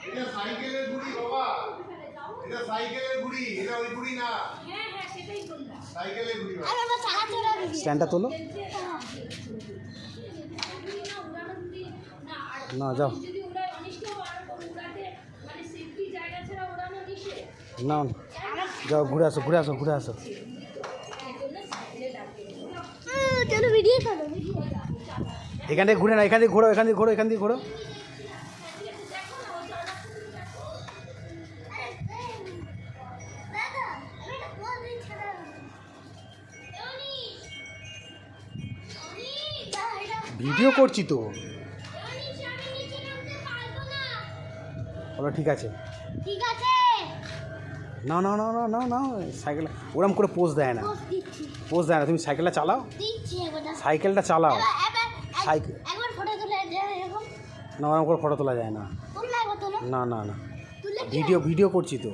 এটা সাইকেলের গুড়ি বাবা, এটা সাইকেলের গুড়ি, এটা ওই গুড়ি না। হ্যাঁ হ্যাঁ সেটাই বললাম, সাইকেলের গুড়ি। আরে আমার চালাতে হবে, স্ট্যান্ডটা তোলো না, যাও যদি ওরা অনিষ্ট উড়াতে মানে সেফটি জায়গা ছাড়া ওড়ানো নিষেধ। না যাও, ঘুরে আসো ঘুরে আসো ঘুরে আসো। চলো ভিডিও করো। এখান থেকে ঘুরে না, এখান থেকে ঘোরো, এখান থেকে ঘোরো, এখান থেকে ঘোরো। ভিডিও করছি তো। বলো ঠিক আছে, ঠিক আছে, না না না না না না সাইকেল ওরম করে পোজ দেয় না, পোজ দেয় না। তুমি সাইকেলটা চালাও, দিচ্ছি একবার, সাইকেলটা চালাও। সাইকেল একবার ফটো তুলে এরকম না, ওরম করে ফটো তোলা যায় না। তুললে একবার তোলো, না না না, তুললে ভিডিও করছি তো।